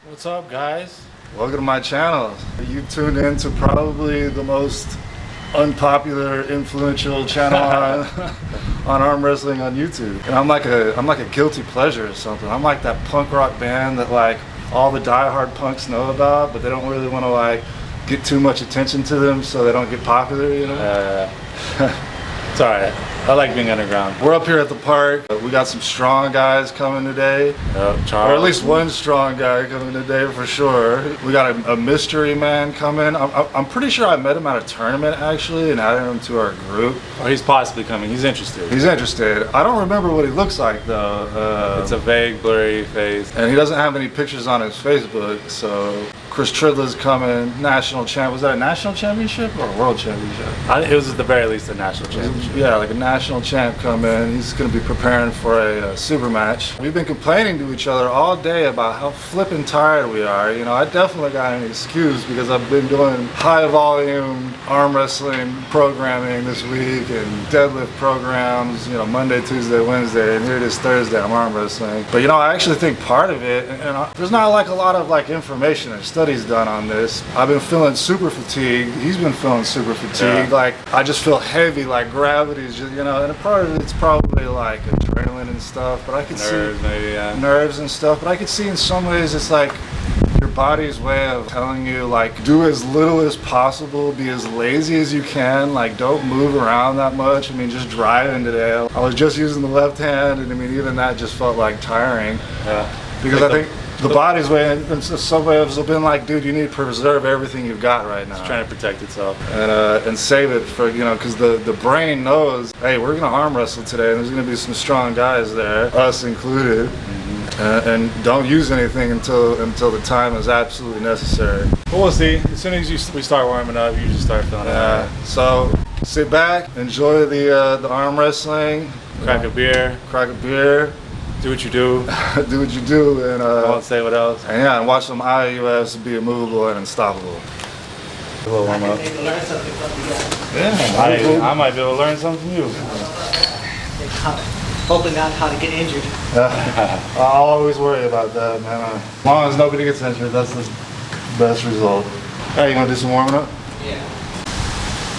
What's up, guys? Welcome to my channel. You tuned in to probably the most unpopular, influential channel on arm wrestling on YouTube. And I'm like a guilty pleasure or something. I'm like that punk rock band that like all the diehard punks know about, but they don't really want to like get too much attention to them so they don't get popular, you know? It's alright. I like being underground. We're up here at the park. We got some strong guys coming today. Charles. Or at least one strong guy coming today for sure. We got a mystery man coming. I'm pretty sure I met him at a tournament actually and added him to our group. Or he's possibly coming. He's interested. He's interested. I don't remember what he looks like though. It's a vague, blurry face. And he doesn't have any pictures on his Facebook, so Chris Tridler's coming, national champ. Was that a national championship or a world championship? It was at the very least a national championship. Yeah, like a national champ coming. He's going to be preparing for a super match. We've been complaining to each other all day about how flippin' tired we are. You know, I definitely got an excuse because I've been doing high volume arm wrestling programming this week and deadlift programs, you know, Monday, Tuesday, Wednesday, and here it is Thursday, I'm arm wrestling. But you know, I actually think part of it, and there's not like a lot of like information or studies done on this. I've been feeling super fatigued. He's been feeling super fatigued. Yeah. Like I just feel heavy, like gravity's just, you know, and a part of it's probably like adrenaline and stuff, but I could Nerves, see maybe, yeah. nerves and stuff, but I could see in some ways it's like your body's way of telling you like do as little as possible, be as lazy as you can, like don't move around that much. I mean, just driving today, I was just using the left hand, and I mean even that just felt like tiring. Yeah. Because I think the body's way, in some ways, have been like, dude, you need to preserve everything you've got right now. It's trying to protect itself. And save it for, you know, because the brain knows, hey, we're going to arm wrestle today, and there's going to be some strong guys there, us included. And don't use anything until the time is absolutely necessary. But we'll see. As soon as we start warming up, you just start feeling it. So sit back, enjoy the arm wrestling. Crack a beer. Do what you do. Do what you do, and I won't say what else. and yeah, and watch some IUFs be immovable and unstoppable. A little warm up. Yeah, I might be able to learn something from you. Hoping not how to get injured. I always worry about that, man. As long as nobody gets injured, that's the best result. Hey, you want to do some warming up? Yeah.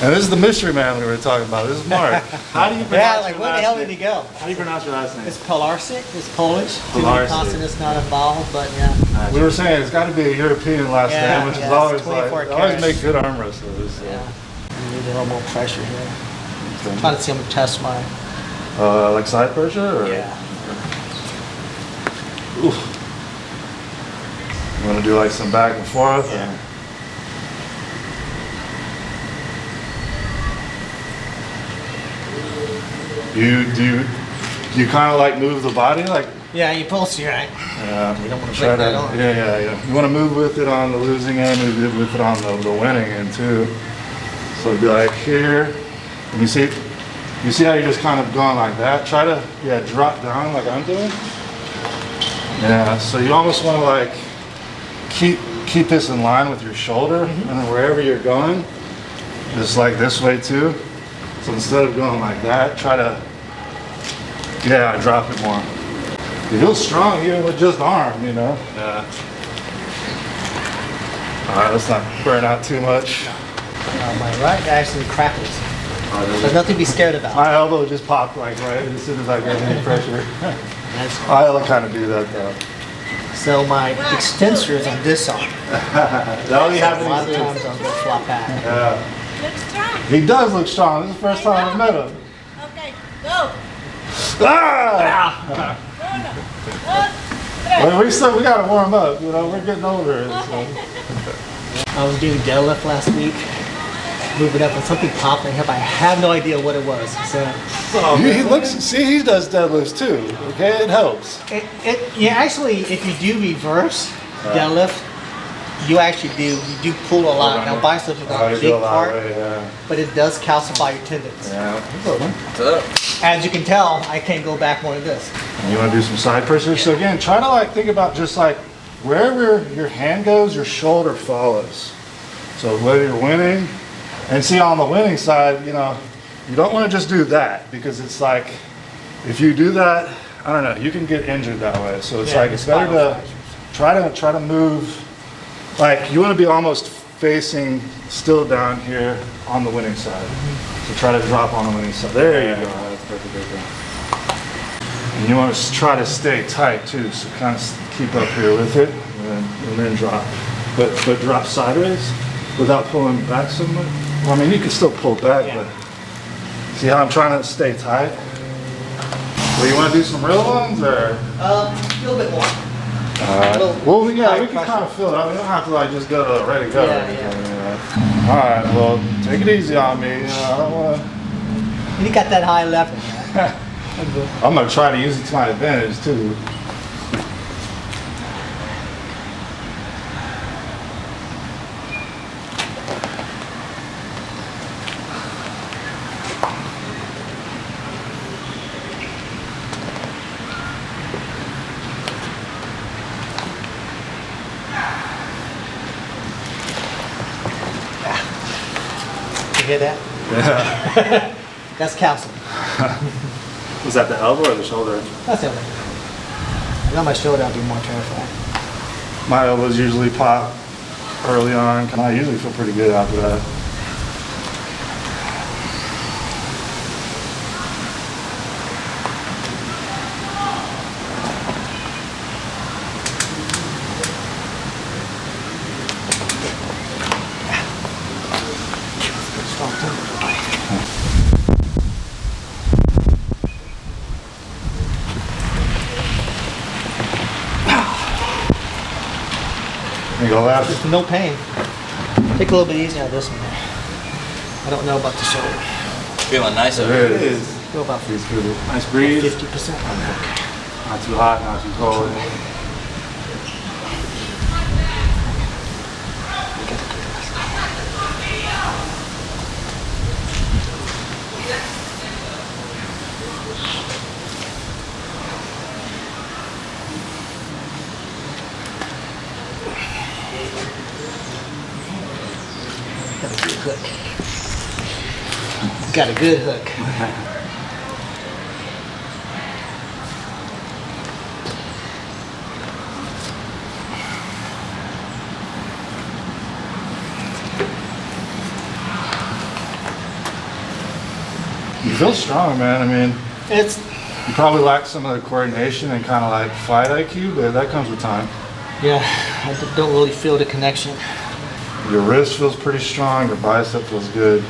And this is the mystery man we were talking about. This is Mark. How do you Yeah, pronounce like your where the last hell name? did he go? How do you pronounce your last name? It's Pilarczyk. It's Polish. Too many Pilarczyk. consonants not involved, but yeah. We were saying it's got to be a European last Yeah, name, which yeah, is it's always 24 like, always carats. make good arm wrestlers. So. Yeah. You need a little more pressure here. I'm trying to see how much test my. Like side pressure? Or? Yeah. Oof. You want to do like some back and forth? Yeah. Do you kind of like move the body like? Yeah, you pulse you right. Yeah. You don't want to Try break that arm. Yeah. You want to move with it on the losing end, move with it on the winning end too. So it'd be like here, and you see how you're just kind of going like that. Try to drop down like I'm doing. Yeah. So you almost want to like keep this in line with your shoulder, and then wherever you're going, just like this way too. So instead of going like that, try to drop it more. You feel strong even with just arm, you know. Yeah. All right, let's not burn out too much. My right actually crackles. There's nothing to be scared about. My elbow just popped like right as soon as I got any pressure. That's, I kind of do that though. so my extensor is on this arm. That only A lot happens. of times I'm gonna flop back. Yeah. Look strong. He does look strong. This is the first time I met him. Okay, go. Ah! Well, we gotta warm up. You know, we're getting older. So. I was doing deadlift last week, moving up, and something popped in my hip. I have no idea what it was. So He does deadlifts too. Okay, it helps. yeah, actually, if you do reverse deadlift, you do pull a lot. Now biceps is not a big part, but it does calcify your tendons. Yeah. As you can tell, I can't go back more than this. You want to do some side pressures? So again, try to like think about just like wherever your hand goes, your shoulder follows. So whether you're winning, and see on the winning side, you know, you don't want to just do that because it's like, if you do that, I don't know, you can get injured that way. So it's like, it's better to try to move. Like you want to be almost facing still down here on the winning side. So try to drop on the winning side. There you go. That's perfect. And you want to try to stay tight too. So kind of keep up here with it, and then drop. But drop sideways without pulling back so much. Well, I mean, you can still pull back, but see how I'm trying to stay tight? Well, you want to do some real ones, or? A little bit more. Well, yeah, we can kind of feel it. I mean, you don't have to like just go to ready to go. Yeah. All right, well, take it easy on me. You know, I don't want to. And you got that high level, man. I'm gonna try to use it to my advantage too. You hear that? Yeah. That's counseling. Was that the elbow or the shoulder? That's it. I know my shoulder, I'll be more terrified. My elbows usually pop early on. I usually feel pretty good after that. Strong too. You go left. There's no pain. Take a little bit easier on this one. I don't know about the shoulder. Feeling nice over It here. is. Go about Feels good. Nice breeze. 50%. Okay. Not too hot, not too cold. Got a good hook. Got a good hook. You feel strong, man. I mean, It's you probably lack some of the coordination and kind of like fight IQ, but that comes with time. yeah. I don't really feel the connection. Your wrist feels pretty strong. Your bicep feels good.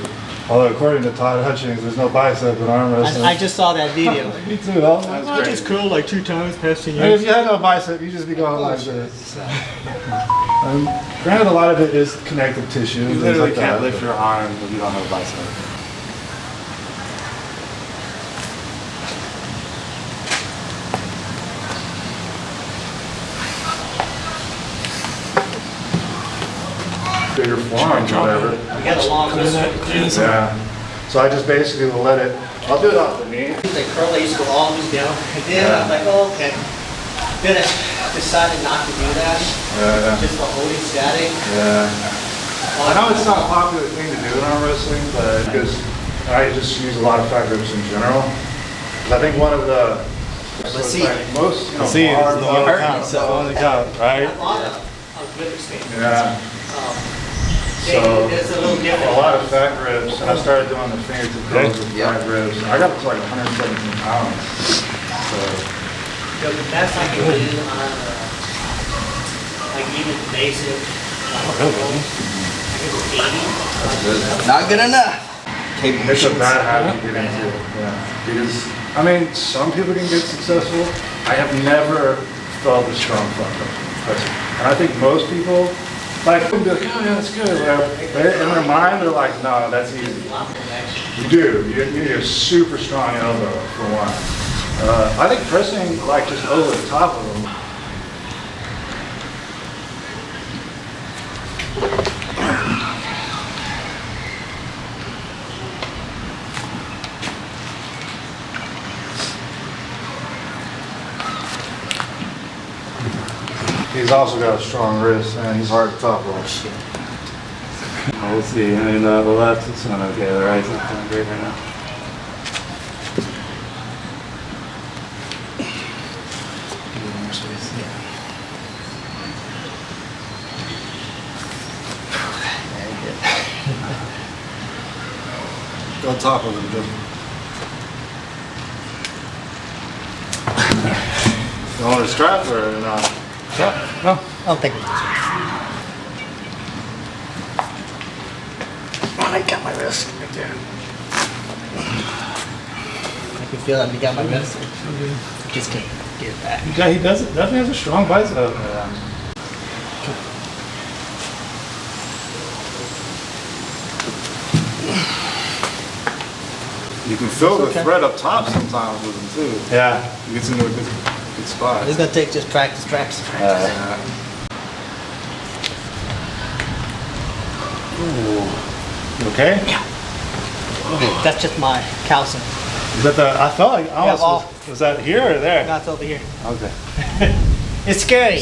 Although according to Todd Hutchings, there's no bicep in arm wrestling. I just saw that video. Me too. I was like, I just curled like 2 times past 10 and if years. you had no bicep, you'd just be going like this. Granted, a lot of it is connective tissue. You and things literally like can't that, lift but- your arm if you don't have a bicep. bigger forearms or whatever. You got a long wrist. Yeah. So I just basically will let it. I'll do it off the knee. The curl, I used to go all the way down. And then I was like, oh, okay. Then I decided not to do that. Yeah. Just for holding static. Yeah. I know it's not a popular thing to do in arm wrestling, but because I just use a lot of fat grips in general. I think one of the Let's see. like most See, it's bars the one are- that counts. The one that counts, right? A lot of good experience. Yeah. So It's a little a different. lot of fat grips, and I started doing the fingertip curls with fat grips. I got up to like 117 pounds. So The best I can do on like even basic. Not good enough. it's a bad habit to get into. Yeah. Because I mean, some people can get successful. I have never felt a strong front person, and I think most people. Like, they'll be like, oh yeah, that's good. Whatever. But in their mind, they're like, no, that's easy. You do. You need a super strong elbow, for one. I think pressing, like, just over the top of them. He's also got a strong wrist, and he's hard to top roll. We'll see. I mean, the left is not okay. The right's not feeling great right now. Go top of him, You want a strap or not? No, I don't think. I got my wrist right there. I can feel that. You got my wrist. Just can't get it back. Yeah, he does. Definitely has a strong bicep. You can feel the thread up top sometimes with him too. Yeah. He gets into a good spot. It's gonna take just practice. You okay? Yeah. That's just my calcium. Is that the? I felt like I almost was that here or there? No, it's over here. Okay. It's scary.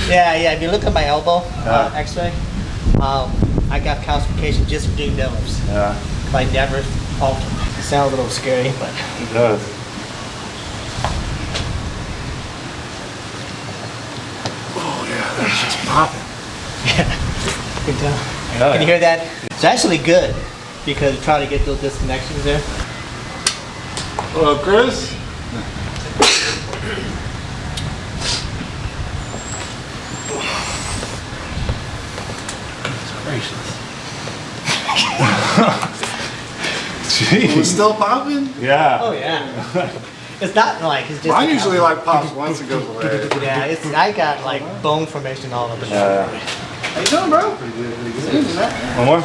Yeah. If you look at my elbow X-ray, I got calcification just from doing deadlifts. Yeah. I never altered. It sounds a little scary, but It does. Oh yeah, that's just popping. yeah, good job. Can you hear that? It's actually good because you try to get those disconnections there. Hello, Chris. Jeez. Was still popping? Yeah. Oh yeah. It's not like it's just. Mine usually like pops once it goes away. Yeah, I got like bone formation all over. Yeah. How you doing, bro? One more?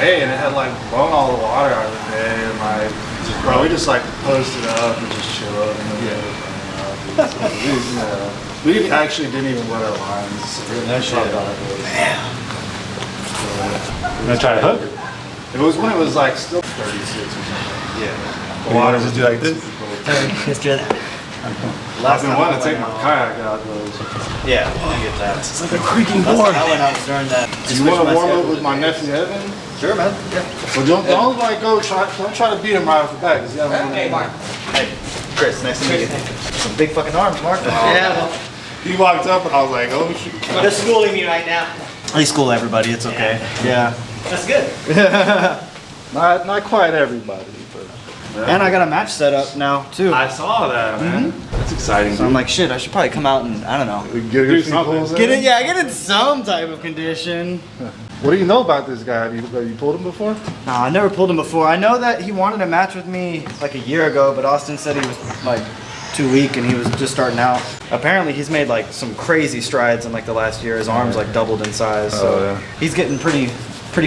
Hey, and it had like blown all the water out of the day, and like, bro, we just like posted up and just chill up. We actually didn't even wet our lines. That shit. You gonna try to hook? It was when it was like still 36 or something. Yeah. The water just do like this? Let's do that. I've been wanting to take my kayak out those. Yeah, I get that. It's like a creaking That's board. how I went out during that. You want to warm up with my nephew Evan? Sure, man. Yeah. Well, don't like go don't try to beat him right off the bat because you haven't. Hey, Mark. Hey, Chris. Nice to meet you. Some big fucking arms, Mark. Yeah, well, He walked up and I was like, oh shoot. they're schooling me right now. I school everybody. It's okay. Yeah. That's good. Not quite everybody, but. And I got a match set up now too. I saw that, man. That's exciting. So I'm like, shit, I should probably come out and, I don't know. Get Do a few something. pulls in. Get in some type of condition. What do you know about this guy? Have you pulled him before? No, I never pulled him before. I know that he wanted a match with me like a year ago, but Austin said he was like too weak and he was just starting out. Apparently he's made like some crazy strides in like the last year. His arms like doubled in size. So he's getting pretty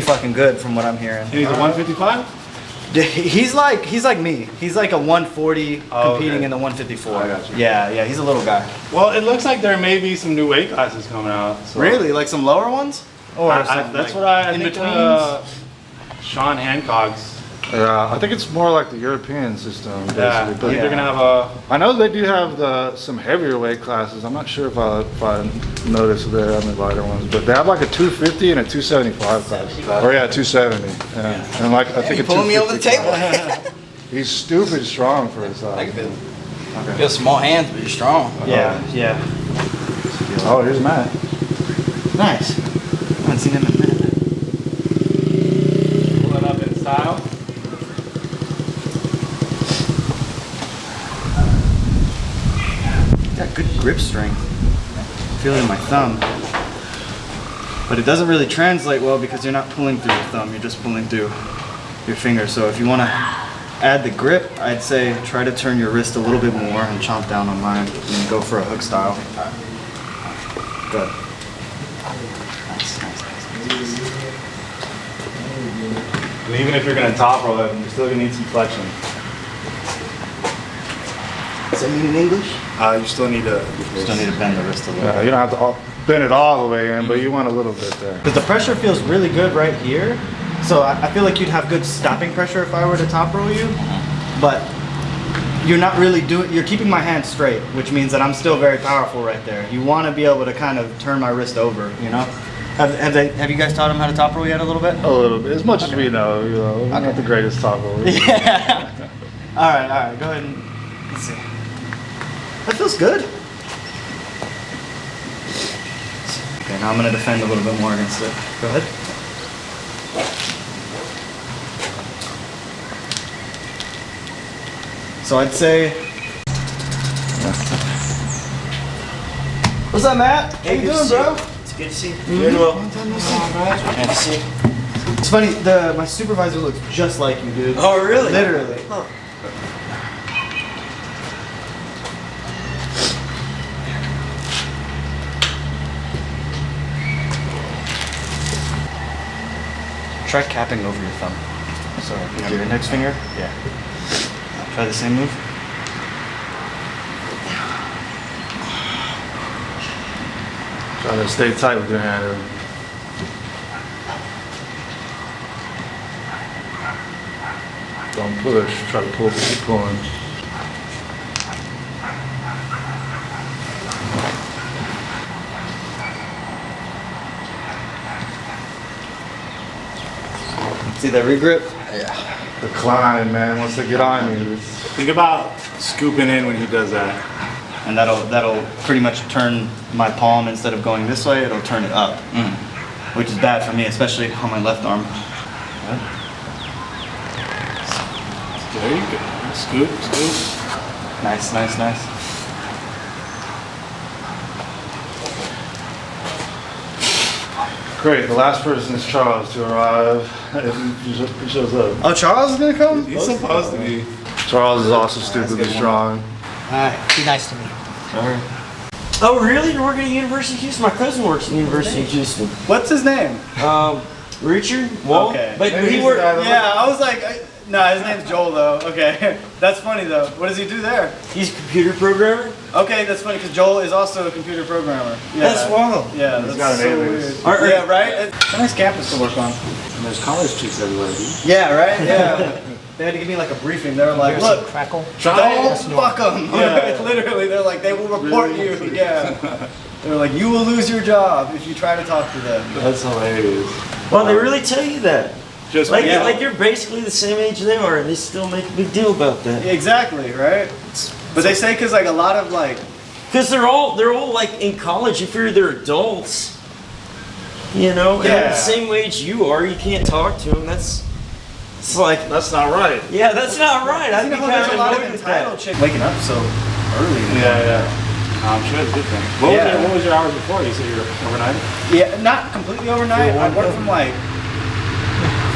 fucking good from what I'm hearing. He's a 155? He's like me. He's like a 140 competing okay. in the 154. I got you. Yeah, he's a little guy. Well, it looks like there may be some new weight classes coming out. So. Really? Like some lower ones? Or That's what I in think. betweens? Sean Hancock's. Yeah, I think it's more like the European system. Basically. Yeah, I But think they're gonna have I know they do have some heavier weight classes. I'm not sure if I noticed there on the lighter ones, but they have like a 250 and a 275 class. Or yeah, 270. Yeah. And like I think You a pulling me over the 250. table? He's stupid strong for his I size. can feel it. You have small hands, but you're strong. Yeah. Oh, here's Matt. Nice. I haven't seen him in a minute. pull it up in style. Got good grip strength. Feel it in my thumb. But it doesn't really translate well because you're not pulling through your thumb, you're just pulling through your finger. So if you want to add the grip, I'd say try to turn your wrist a little bit more and chomp down on mine and go for a hook style. Good. Nice. And even if you're gonna top roll it, you're still gonna need some flexion. Does that mean in English? You still need to. Still need to bend the wrist a little bit. You don't have to bend it all the way in, but you want a little bit there. Because the pressure feels really good right here. So I feel like you'd have good stopping pressure if I were to top roll you. But you're not really you're keeping my hand straight, which means that I'm still very powerful right there. You want to be able to kind of turn my wrist over, you know? Have you guys taught him how to top roll yet a little bit? A little bit, as much as we know. We're not the greatest top rollers. Yeah. All right. Go ahead and let's see. That feels good. Okay, now I'm gonna defend a little bit more against it. Go ahead. So I'd say. What's up, Matt? How you doing, bro? It's good to see you. Doing well. Good to see you. It's funny, my supervisor looks just like you, dude. Oh, really? Literally. Huh. Try capping over your thumb. So with your index finger, yeah. Try the same move. Try to stay tight with your hand. Don't push. Try to pull. Keep pulling. See that regrip? Yeah. The climb, man. Once they get on you, Think about scooping in when he does that. And that'll pretty much turn my palm, instead of going this way, it'll turn it up. Which is bad for me, especially on my left arm. There you go. Scoop, scoop. Nice, nice, nice. great. The last person is Charles to arrive. If he shows up. Oh, Charles is gonna come? He's supposed to be. Charles is also stupidly strong. Alright, be nice to me. Oh, really? You're working at University of Houston? My cousin works at University of Houston. What's his name? Richard Wall. Okay. But Maybe he he's worked. the guy that- Yeah, I was like, no, his name's Joel though. Okay, that's funny though. What does he do there? He's a computer programmer. Okay, that's funny because Joel is also a computer programmer. Yeah. That's wild. Yeah, He's that's got an so alias. weird. Yeah, right? It's a nice campus to work on. And there's college chicks everywhere, dude. Yeah, right? Yeah. They had to give me like a briefing. They were like, Here's some look, crackle. don't fuck them. Yeah. Literally, they're like, they will report you. Yeah. They're like, you will lose your job if you try to talk to them. That's hilarious. Well, they really tell you that. Just Like, Yeah. like you're basically the same age they are, and they still make a big deal about that. Exactly, right? But they say because like a lot of like, Because they're all like in college. You figure they're adults, you know, and Yeah. the same age you are. You can't talk to them. It's like, That's not right. yeah, that's not right. I'd you be know, kind there's of a lot of annoyed with that. entitled chicks waking up so early. in the Yeah, morning. yeah. I'm sure it's a good thing. What, Yeah. what was your hours before? You said you were overnight? Yeah, not completely overnight. I work from like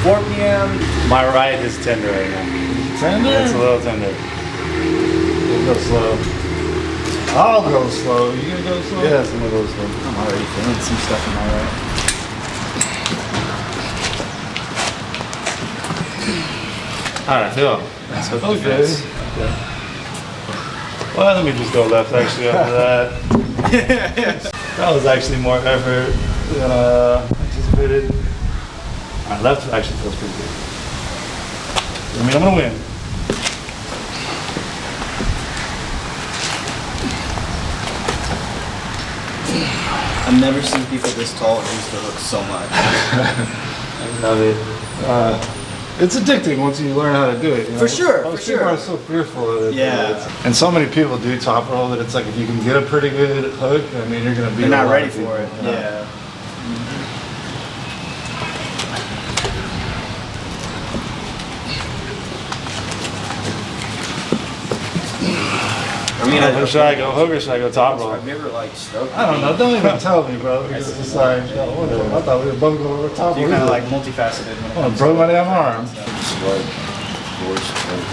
4 p.m. My right is tender right now. Tender? It's a little tender. We'll go slow. I'll go slow. You gonna go slow? Yeah, it's gonna go slow. I'm already feeling some stuff in my right. How'd I feel? That's Okay. Well, let me just go left actually after that. That was actually more effort than anticipated. My left actually feels pretty good. I mean, I'm gonna win. I've never seen people this tall use the hook so much. I love it. It's addicting once you learn how to do it. You know? For sure, Most for people sure. are so fearful of it. Yeah. And so many people do top roll that it's like if you can get a pretty good hook, I mean, you're gonna be. They're not ready for it. Yeah. I mean, Should I go hook or should I go top roll? I've never like stroked. I don't know. Don't even tell me, bro. Because it's like, whatever. I thought we were both going over top. So you're kind of like multifaceted. When it Oh, comes broke to my damn arm. Like, of course, like,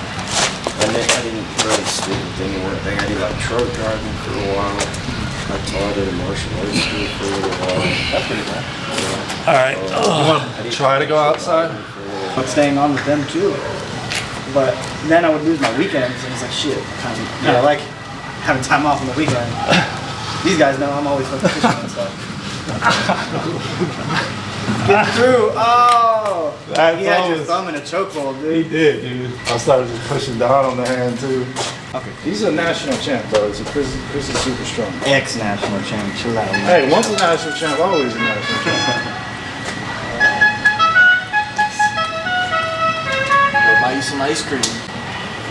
I didn't really stick with any one thing. I did like truck driving for a while. I taught at a martial arts school for a little while. That's pretty bad. All right. You want to try to go outside? I'm staying on with them too. But then I would lose my weekends, and it's like shit. I like having time off on the weekend. These guys know I'm always fucking fishing and stuff. Get through. Oh, That's he had your always- thumb in a chokehold, He dude. did, dude. I started just pushing down on the hand too. Okay. He's a national champ, though. So Chris is super strong. Ex-national champ. Chill out. man. Hey, once a national champ, always a national champ. Go buy you some ice cream.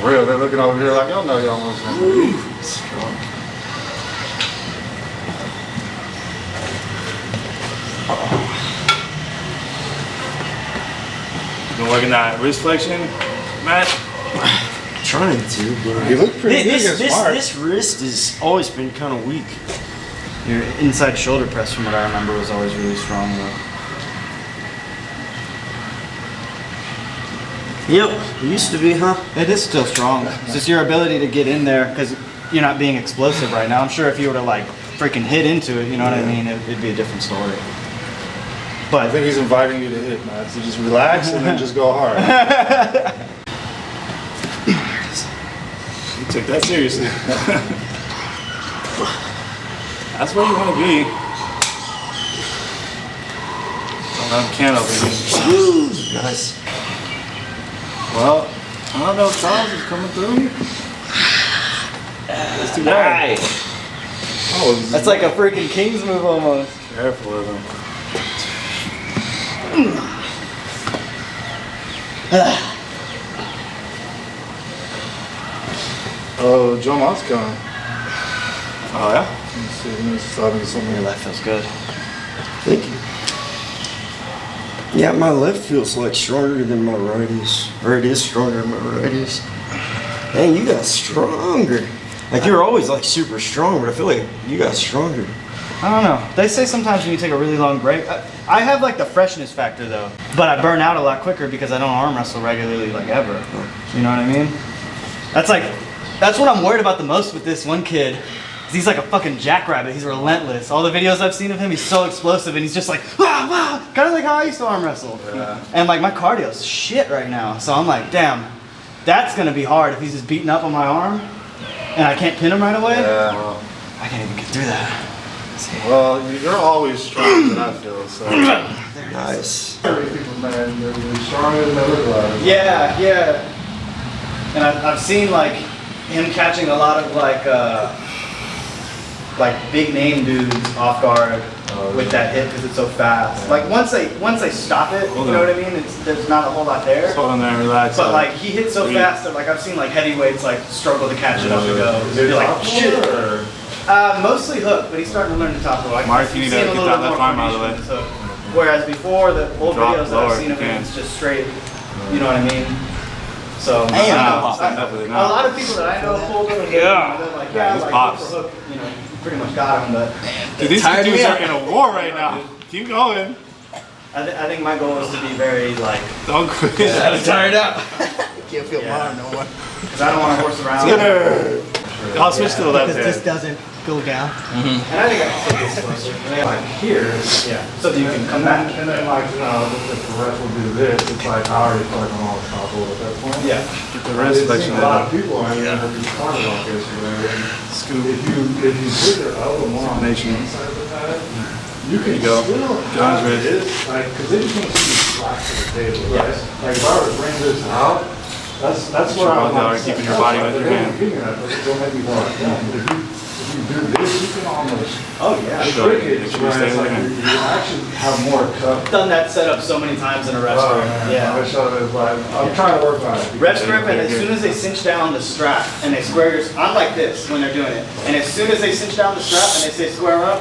For real, they're looking over here like, y'all know y'all want some. Strong. Been working that wrist flexion, Matt? Try. trying to, but You look pretty good this, against this, Mark. this wrist has always been kind of weak. Your inside shoulder press, from what I remember, was always really strong though. Yep, it used to be, huh? It is still strong. It's just your ability to get in there because you're not being explosive right now. I'm sure if you were to like freaking hit into it, you know what I mean, it'd be a different story. I But think he's inviting you to hit, man. So just relax and then just go hard. You took that seriously. That's where you want to be. I'm can over here. Nice. Well, I don't know if Charles is coming through. It's too bad. Oh, that's like a freaking King's move almost. Careful with him. Oh, Joe Mott's coming. Oh yeah? Let's see, let's start with something. Your left feels good. Thank you. Yeah, my left feels like stronger than my right is. Or it is stronger than my right is. Dang, you got stronger. Like, you're always like super strong, but I feel like you got stronger. I don't know. They say sometimes when you take a really long break, I have like the freshness factor though, but I burn out a lot quicker because I don't arm wrestle regularly like ever. You know what I mean? That's what I'm worried about the most with this one kid. He's like a fucking jackrabbit. He's relentless. All the videos I've seen of him, he's so explosive and he's just like, wow, wow. Kind of like how I used to arm wrestle. Yeah. And like my cardio's shit right now. So I'm like, damn, that's gonna be hard if he's just beating up on my arm and I can't pin him right away. Yeah. I can't even get through that. Well, you're always strong than I feel, so. Nice. People, man, you're stronger than they look like. Yeah, yeah. And I've seen like him catching a lot of like big name dudes off guard with that hit because it's so fast. Like once they stop it, you know what I mean? There's not a whole lot there. Just hold on there and relax. But like he hits so fast that like I've seen like heavyweights like struggle to catch it up to go. You're like shit. Mostly hook, but he's starting to learn the top row. Mark, you need to get that left arm out of the way. So, whereas before the old Drop videos that lower I've seen if of you him, can. it's just straight. You know what I mean? So Definitely a not. lot of people that I know pulled him. Yeah. They're like, Yeah, he's like pops. for hook, you know, you pretty much got him, but Dude, these two dudes are in a war right now. Keep going. I think my goal is to be very like, Don't quit. Tired out. Can't feel Yeah. mine no more. because I don't want to horse around. I'll switch to the left Because this hand. doesn't go down. And I think I can take this closer. Like here, Yeah. So that you can come back. and then like, you know, if the ref will do this, it's like I already feel like I'm on top of it at that point. Yeah. Get the wrist I've flexion seen a lot of up. people, I mean, have these corners like this, where Scoop. if you put your elbow more on the Nation. inside of the pad, you can go. still John's have wrist. this, like, because they just want to see you flat to the table, right? Like if I were to bring this out, that's Sure, where I well, want are to keeping your body with your hand. Don't make me go like that. But if you do this, you can almost Oh yeah. Go trick ahead. it, Make sure you where stay it's with like your you hand. actually have more cup. I've done that setup so many times in a ref Oh, grip. man. Yeah. I wish I was like, I'm trying to work on it. Ref grip, and as soon as they cinch down the strap and they square your, I'm like this when they're doing it. And as soon as they cinch down the strap and they say square up,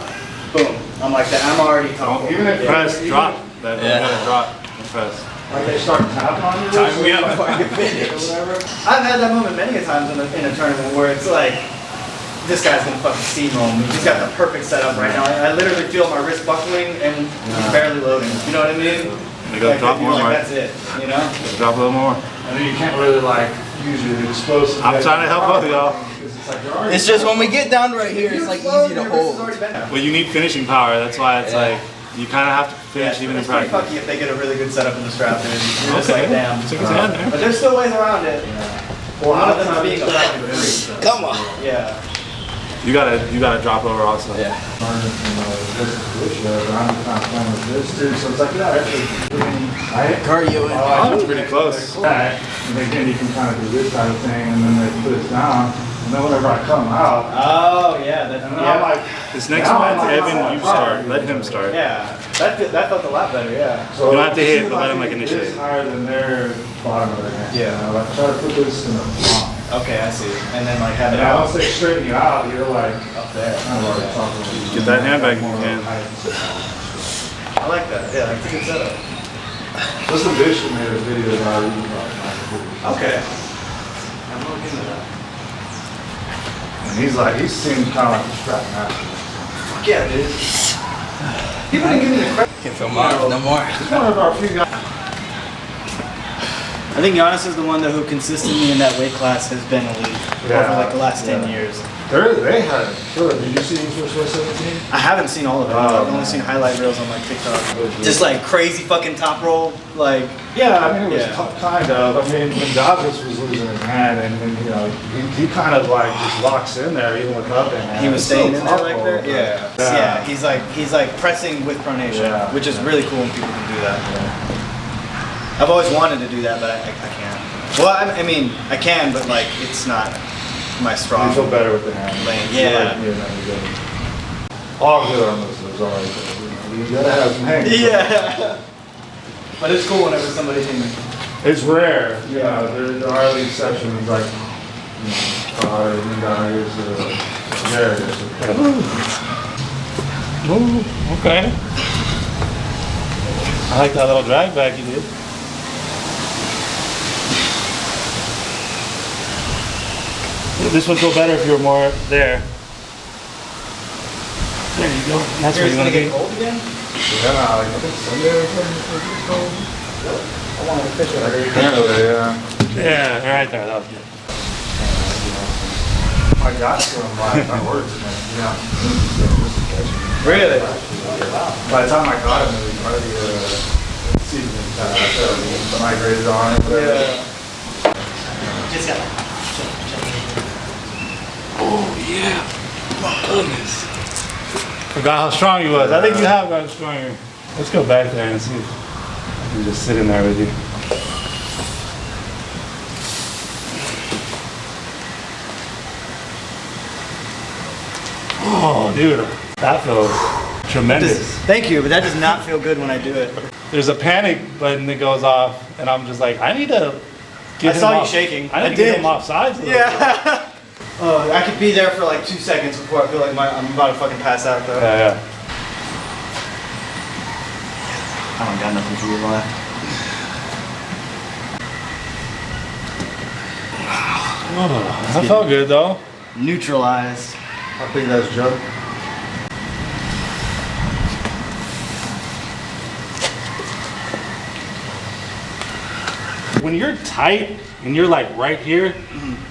boom. I'm like that. I'm already top. Even if Press, drop. That, you gotta drop and press. like they start tapping on you, Time me up. or whatever. I've had that moment many a times in a tournament where it's like, this guy's gonna fucking steamroll me. He's got the perfect setup right now. I literally feel my wrist buckling and he's barely loading. You know what I mean? You gotta drop you're more, like, Mark. that's it. You know? Drop a little more. And then you can't really like use your explosive. I'm trying to help both of y'all. Because it's like you're already- It's just when we get down right here, it's like easy to hold. Well, you need finishing power. That's why it's like, you kind of have to finish even in It's pretty practice. fucky if they get a really good setup in the strap, dude. You're just Okay. like, damn. Took his hand there. But there's still ways around it. Well, None of them I'm are being trying to effective. this. Come on. Yeah. You gotta drop over also. Yeah. Learning from this position, I'm kind of playing with this too. So it's like, yeah, I Cardio in. Oh, that's pretty close. back, and again, you can kind of do this type of thing, and then they put it down, and then whenever I come out, Oh, yeah. That, and then I'm like, This next now one, I'm like, Evan, oh, you wow. start. Let him start. yeah. That felt a lot better, yeah. So You don't have to hit, it but let them, seems like, it's initiate. higher than their bottom of their hand. Yeah. You know, like try to put this in the palm. Okay, I see. And then like have it And now out once they straighten you out, you're like, up there. kind of already talking. Get that hand back if you more can. height. I like that. Yeah, that's a good setup. This edition made a video about it. Okay. I'm looking into that. And he's like, he seems kind of like a strap master. Fuck yeah, dude. People didn't give me the credit. Can't film no more. He's one of our few guys. I think Giannis is the one though who consistently in that weight class has been elite over like the last 10 years. They had killer. Did you see East West 17? I haven't seen all of it. I've only seen highlight reels on like TikTok. Just like crazy fucking top roll, like. Yeah, I mean it was kind of. I mean when Davis was losing his hand, and you know he kind of like just locks in there even without the hand. He was staying in there like that. Yeah. Yeah. He's like pressing with pronation, which is really cool when people can do that. Yeah. I've always wanted to do that, but I can't. Well, I mean, I can, but like, it's not my strong. You feel better with the hand. Lane. Yeah. All good Armwrestlers are like that. You gotta have some hands. Yeah. But it's cool whenever somebody can. It's rare. Yeah. There are the exceptions like, guys. There it is. Ooh, okay. I like that little drag back you did. This would feel better if you were more there. There you go. That's where you want to get be. cold again? Yeah, like, I think Sunday or something. I wanted to fish it. Yeah. Yeah, right there. That was good. My God's going by. That works, man. Yeah. Really? By the time I got him, it was already season migrated on or whatever. Yeah. Just got Oh, yeah. My goodness. Forgot how strong he was. I think you have gotten stronger. Let's go back there and see if I can just sit in there with you. Oh, dude. That feels tremendous. Thank you, but that does not feel good when I do it. There's a panic button that goes off, and I'm just like, I need to get I him saw you off. shaking. I need I to get did. him off sides a little bit. Yeah. I could be there for like 2 seconds before I feel like I'm about to fucking pass out though. Yeah. I don't got nothing for you left. Oh, that felt good though. Neutralized. I think that's Joe. When you're tight and you're like right here,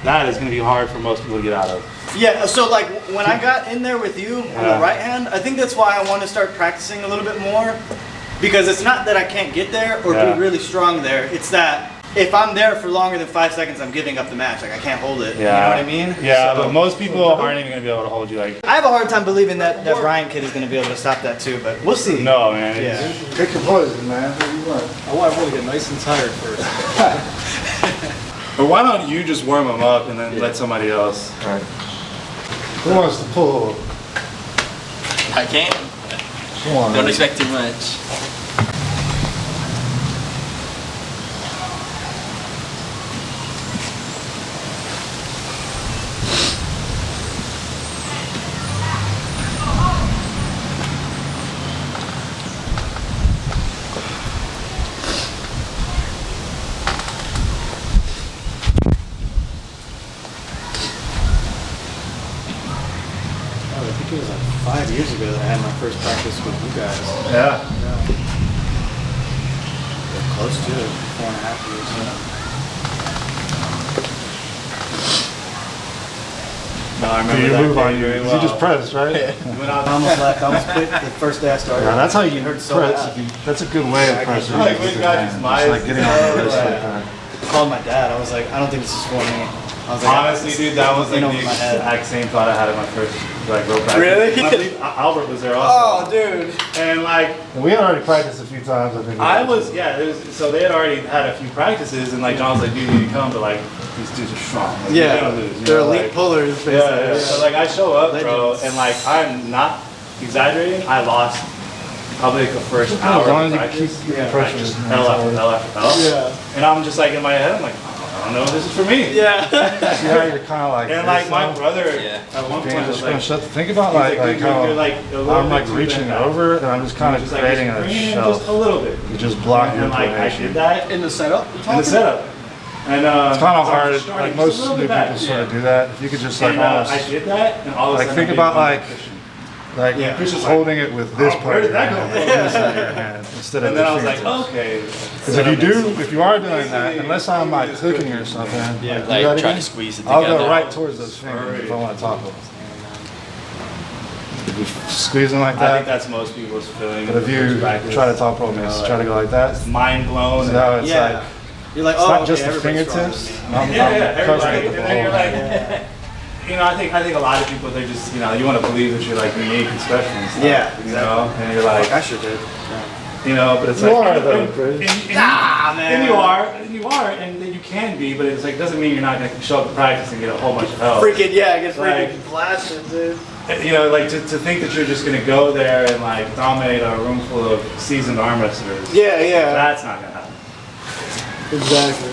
that is gonna be hard for most people to get out of. Yeah, so like when I got in there with you on the right hand, I think that's why I want to start practicing a little bit more. Because it's not that I can't get there or be really strong there. It's that if I'm there for longer than 5 seconds, I'm giving up the match. Like I can't hold it. Yeah. You know what I mean? Yeah, So- but most people aren't even gonna be able to hold you like. I have a hard time believing that Ryan kid is going to be able to stop that too, but we'll see. No, man. it's- Yeah. Pick your poison, man. What do you want? I want everyone to get nice and tired first. But why don't you just warm them up and then let somebody else? All right. Who wants to pull? I can. Come on. Don't expect too much. I think it was like 5 years ago that I had my first practice with you guys. Yeah. Close to it, 4.5 years. No, I remember You that move day on you. very You well. just press, right? When I almost left, I almost quit the first day I started. Yeah, that's how you hurt so press. bad. That's a good way of pressing. Like when you got these mice, like getting on the wrist like that. I called my dad. I was like, I don't think this is for me. I was like, Honestly, dude, that was like in the over my head. exact same thought I had in my first like rope practice. Really? I believe Albert was there also. Oh, dude. And like And we had already practiced a few times, I think. I was, yeah, so they had already had a few practices, and like John was like, dude, you need to come, but like these dudes are strong. Like, Yeah, they're gonna lose, you they're know, elite like, pullers, basically. yeah. So like I show up, bro, Legends. and like I'm not exaggerating. I lost probably like the first hour As long of as practice. you keep Like, pressure. just L after L. Yeah. And I'm just like in my head, I'm like, I don't know if this is for me. Yeah. See how you're kind of like. And this like my now? brother, Yeah. at one point I'm was just gonna like, shut. Think about he's like dude, how you're like a little I'm bit like too reaching bent back. over, and I'm just kind of Just like creating a bringing it shelf. just a little bit. You just block your And like I inclination. did that In the setup? in the setup. And It's kind of hard. starting Like just most a little new bit back, people sort of yeah. do that. If you could just like And almost I did that, and all of a like sudden think I about became like efficient. like Yeah. just holding it with this Oh, part where of did your that hand, go from? this side of your hand instead of And then I was the like, fingertips. okay. Because if you are doing that, unless I'm like cooking or something, Yeah. Like, that try again, to squeeze it I'll together. go right towards those fingers if I want to talk them. If you squeeze them like I think that, that's most people's feeling. but if you try to top roll, just try to go like that. mind blown. So now it's Yeah. like You're like, it's oh, not okay, just the everybody's stronger fingertips. than me. I'm Yeah, covering right. it And with the then you're whole. like, you know, I think a lot of people, they just, you know, you want to believe that you're like unique and special and stuff. Yeah, You know, and you're like, I sure did. you know, but it's You like, are, though, and, Chris. and you are, and you can be, but it's like doesn't mean you're not going to show up to practice and get a whole bunch of help. Freaking, yeah, I get Like- freaking blasted, dude. You know, like to think that you're just going to go there and like dominate a room full of seasoned arm wrestlers. Yeah, yeah, That's not going to happen. exactly.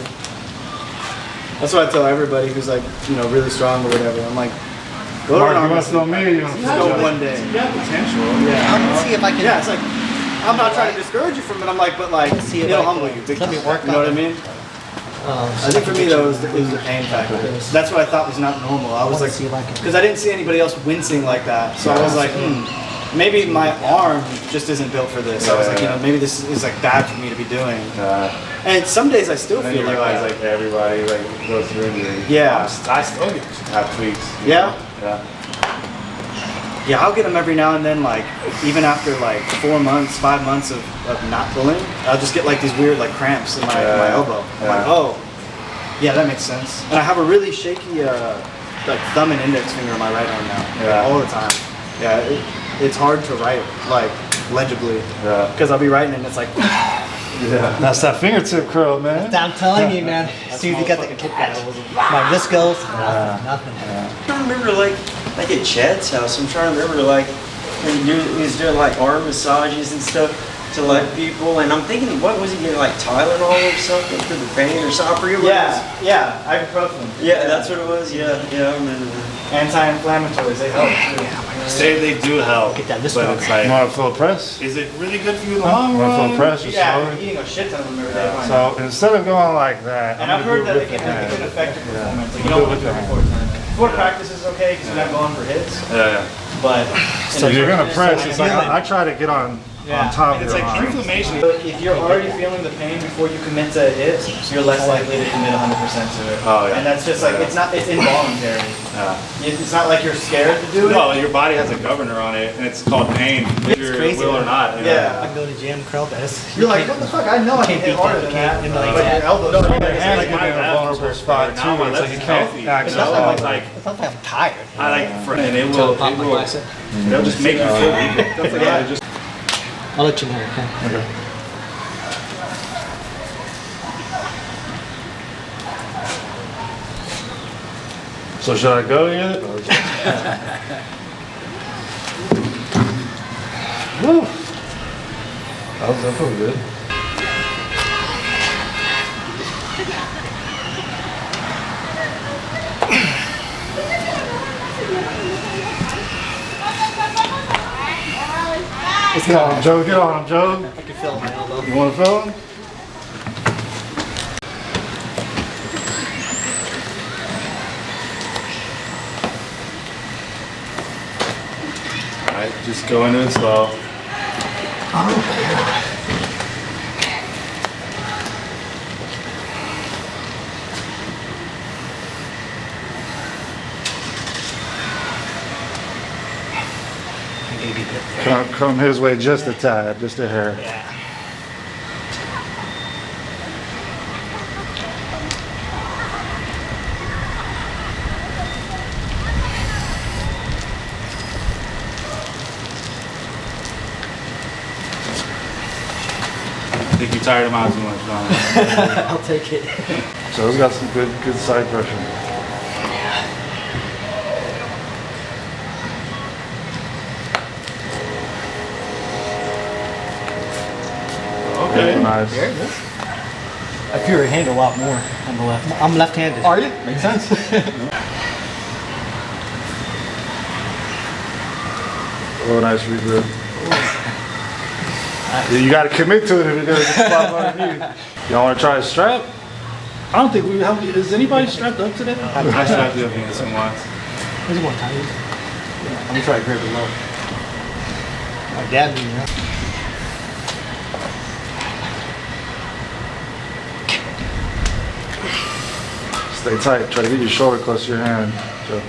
That's what I tell everybody who's like, you know, really strong or whatever. I'm like, go to Mark, an you arm want to film wrestling. me? Or you want to Just film go Joe? one day. You got potential. Yeah. I'm gonna see if I can. Yeah, it's like, I'm not trying to discourage you from it. I'm like, but like, Let's see if it'll I can- humble you. Big let me time. work You know on what I it. mean? I think for me though, it was the pain factor. That's what I thought was not normal. I was wanna like, see if I can- because I didn't see anybody else wincing like that. So I was like, maybe my arm just isn't built for this. I was like, you know, maybe this is like bad for me to be doing. And some days I still Then feel you like realize that. like everybody like goes through injury. Yeah. I still get have tweaks. you Yeah? know? Yeah. Yeah, I'll get them every now and then, like, even after like 4 months, 5 months of not pulling, I'll just get like these weird like cramps in my elbow. I'm like, Yeah. oh, yeah, that makes sense. And I have a really shaky like thumb and index finger on my right arm now, like, Yeah. all the time. Yeah, it's hard to write like legibly Yeah. because I'll be writing and it's like, That's that fingertip curl, man. I'm telling you, man. As soon as you get the my wrist goes, nothing. I'm trying to remember like at Chad's house. I'm trying to remember like when he was doing like arm massages and stuff to like people, and I'm thinking, what was he getting, like Tylenol or something for the pain or something? I forget what it was. yeah, ibuprofen. Yeah, that's what it was. Yeah, I remember that. Anti-inflammatories, they help too. Say they do help, Get that but wrist it's You like, want to feel a press? is it really good for you in the long You want to feel a run? press or Yeah, slower? I'm eating a shit ton of them every day. why not? So instead of going like that, And I'm I've gonna heard do that it it with can, the it hand. can affect your performance. Like, you Do don't it want with to do the it before time. Before practice is okay because you're not going for hits. Yeah. But So you're gonna press. It's like I try to get on top of It's your like arm. inflammation. if you're already feeling the pain before you commit to a hit, you're less likely to commit 100% to it. Oh, yeah. And that's just like it's involuntary. It's not like you're scared to do it. No, your body has a governor on it, and it's called pain, whether you crazy, will or man. not. you know? Yeah. I go to gym, curl press. You're like, what the fuck? I know I can Can't hit beat harder that. than that. You can't, But like your that. elbows No, are your like, hands like get my in a left vulnerable was spot better. Now my too. It's like left you is can't healthy. access It's not all like, of it. it's not like I'm tired. I like, and it Until I will, pop my bicep. it'll just make you feel weaker. Stuff like that. It just I'll let you know, okay? So should I go yet? Woo! That felt good. Get on him, Joe. Get on him, Joe. I can feel my elbow. You want to feel him? Alright, just go into it slow. Come his way just a tad, just a hair. I think you tired him out too much, John. I'll take it. So it's got some good side pressure. Okay. Nice. There it is. I feel your hand a lot more on the left. I'm left-handed. Are you? Makes sense. Oh, nice regrip. You got to commit to it if you're gonna get spot underneath. Y'all want to try a strap? I don't think we have. Is anybody strapped up today? I strapped you up against him once. There's one time. Let me try to grab the low. My dad knew that. Stay tight. Try to get your shoulder close to your hand. Joe.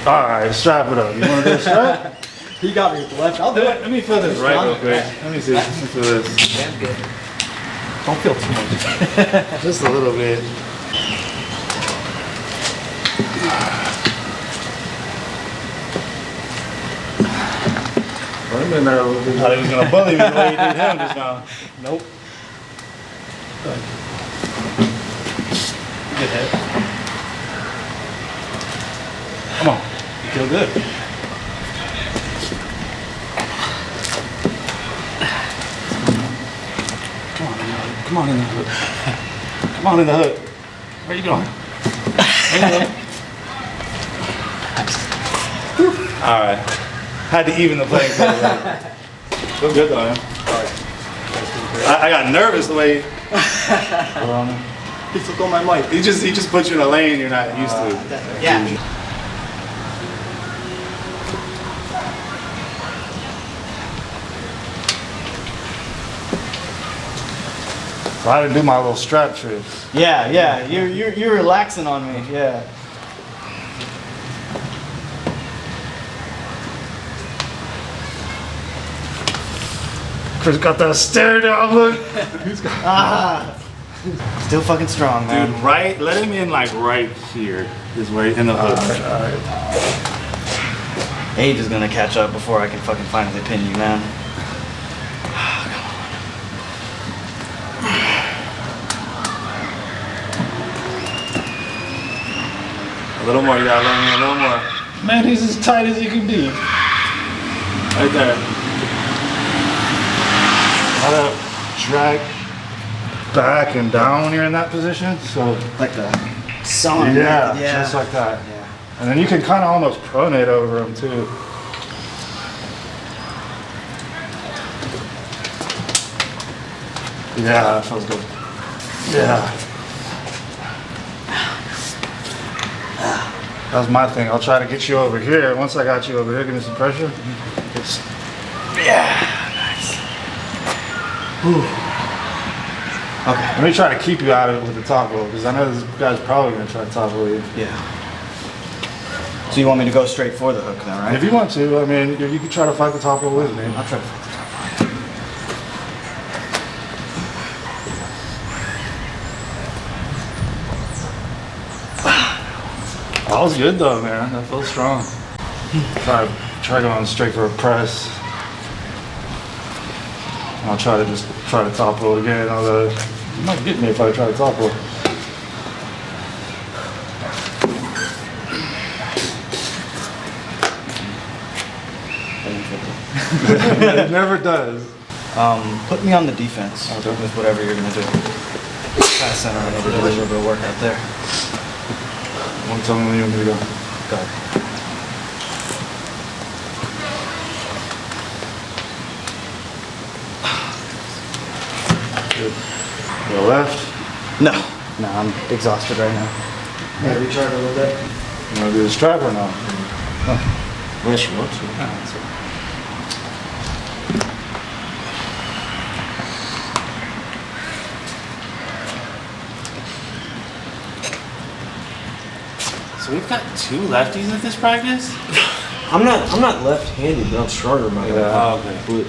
All right, strap it up. You want to do a strap? He got me with the left. I'll do it. Let me feel this right real quick. Let me see. Let me feel this. Damn good. Don't feel too much. Just a little bit. Put him in there a little bit. Thought he was gonna bully me the way he did him just now. Nope. Good head. Come on. You feel good. Come on in the hook. Come on in the hook. Where you going? All right. Had to even the playing field. Feel good though, man. I got nervous the way He took on my mic. he just put you in a lane you're not used to. Yeah. So I didn't do my little strap trick. Yeah. You're relaxing on me. Yeah. Chris got that stare down look. Still fucking strong, man. Dude, right, let him in like right here is where in the hook. Age is gonna catch up before I can fucking finally pin you, man. A little more, you gotta let me in a little more. Man, he's as tight as he can be. Right there. Gotta drag back and down when you're in that position. So Like the song. yeah, just like that. Yeah. And then you can kind of almost pronate over him too. Yeah, that feels good. Yeah. That was my thing. I'll try to get you over here. Once I got you over here, give me some pressure. Just, Okay. let me try to keep you out of it with the top roll, because I know this guy's probably going to try to top roll you. Yeah. So you want me to go straight for the hook then, right? If you want to, I mean, you can try to fight the top roll with me. I'll try to fight the top. That was good though, man. That felt strong. Try going straight for a press. I'll try to top roll again. Although you might get me if I try to top roll. It never does. Put me on the defense Okay. with whatever you're gonna do. Kind of center. I need to do a little bit of work out there. Won't tell me when you want me to go. Go. Good. Go left. No, I'm exhausted right now. Yeah, recharge a little bit. You want to do the strap or not? Unless you want to. So we've got two lefties at this practice? I'm not left-handed, but I'm stronger by that. Oh, okay.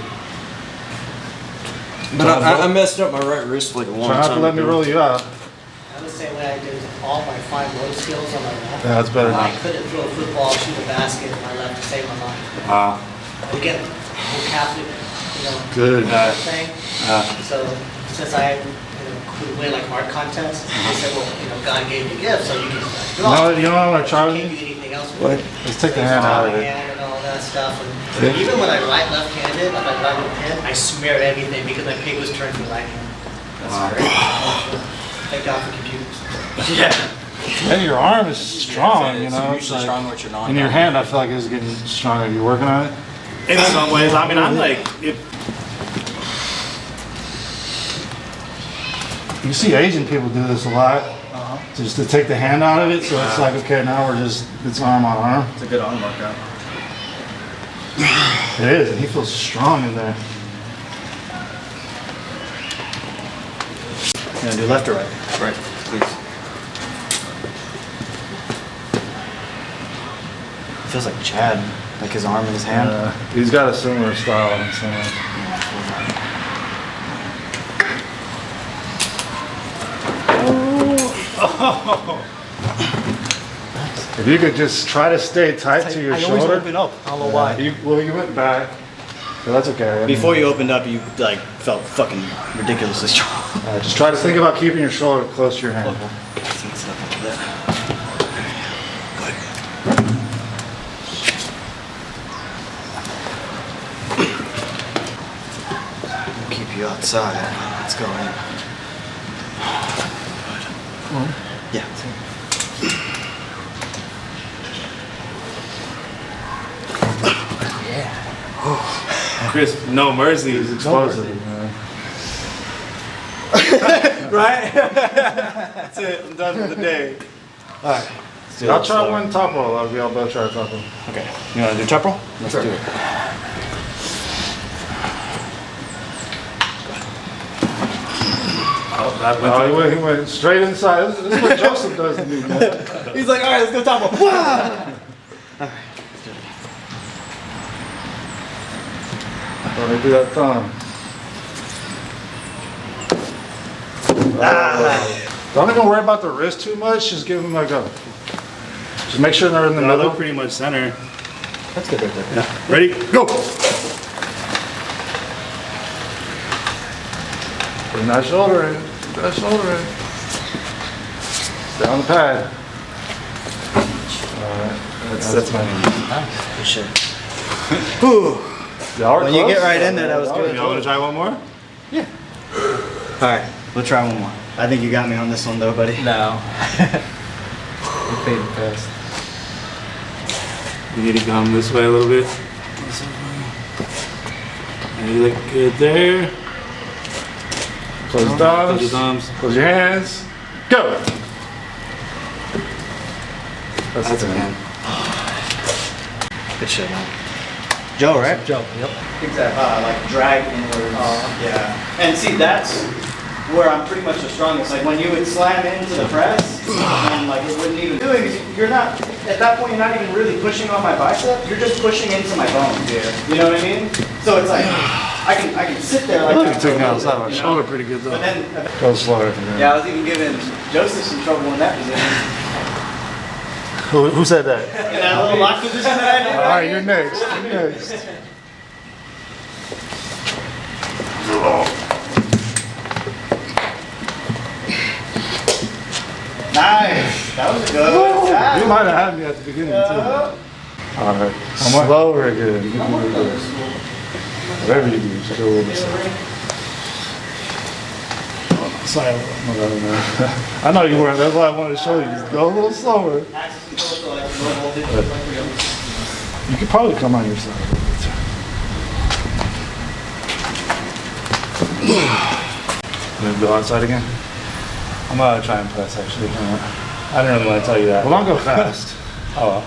But I messed up my right wrist like a long Try not time to let me ago. roll you out. I'm the same way I did all my fine motor skills on my left. Yeah, that's better. I couldn't throw a football, shoot a basket, my left to save my life. Wow. Again, whole Catholic, Good. thing. So since I could win like art contests, they said, well, God gave you gifts, so you can draw. You know what I'm gonna try You with can't you? do anything else with What? it. Let's take the So hand I out of use my it. hand and all that stuff. And Yeah. even when I write left-handed, if I write with pen, I smear everything because my papers turn to right hand. That's great. Thank God for computers. Yeah. And your arm is strong, you know. It's It's usually like, strong with your non. in your hand, I feel like it's getting stronger. You working on it? In some ways, I mean, I'm like, You see Asian people do this a lot, just to take the hand out of it. So it's like, okay, now we're just, it's arm on arm. It's a good arm workout. It is, and he feels strong in there. You gonna do left or right? Right, please. Feels like Chad, like his arm in his hand. He's got a similar style in some way. If you could just try to stay tight to your I always shoulder. open up. I don't know why. You went back, so that's okay. I mean, Before you opened up, you like felt fucking ridiculously strong. just try to think about keeping your shoulder close to your hand. Keep you outside. Let's go in. Yeah. Chris, no mercy. He's explosive. Right? That's it. I'm done for the day. All right. I'll try one top roll. I'll both try a top roll. Okay. You want to do top roll? Let's do it. Oh, he went straight inside. This is what Joseph does to me, man. He's like, all right, let's go top roll. Let me do that thumb. Don't even worry about the wrist too much. Just give them like a. Just make sure they're in the No, middle. they're pretty much center. That's good right there. Yeah. Ready? Go! Bring that shoulder in. Bring that shoulder in. Stay on the pad. Alright. That's my name. Good shit. Whew. Y'all are When you close. get right in there, that was good. Y'all want to try one more? All right, we'll try one more. I think you got me on this one though, buddy. No. We're fading fast. You need to come this way a little bit. And you look good there. Close your Close your thumbs. thumbs. Close your hands. Go! That's it, man. Good shit, man. Joe, right? Joe, yep. Exactly. Like drag inwards. Yeah. And see, that's where I'm pretty much the strongest. Like when you would slam into the press, and like it wouldn't even do it. You're not at that point. You're not even really pushing on my bicep. You're just pushing into my bones here. You know what I mean? So it's like I can sit there like. You took me outside my shoulder pretty good though. But then, Go slower if you can. yeah, I was even giving Joseph some trouble in that position. Who said that? In that little lock position that I did. Alright, you're next. You're next. Nice. That was a good one. You might have had me at the beginning too. Alright. Slower again. You can do this. Whatever you do, just go a little bit slower. Sorry, I know you weren't. That's why I wanted to show you. Just go a little slower. You could probably come on your side a little bit. You want to go outside again? I'm gonna try and press actually. I didn't really want to tell you that. Well, don't go fast. Oh well.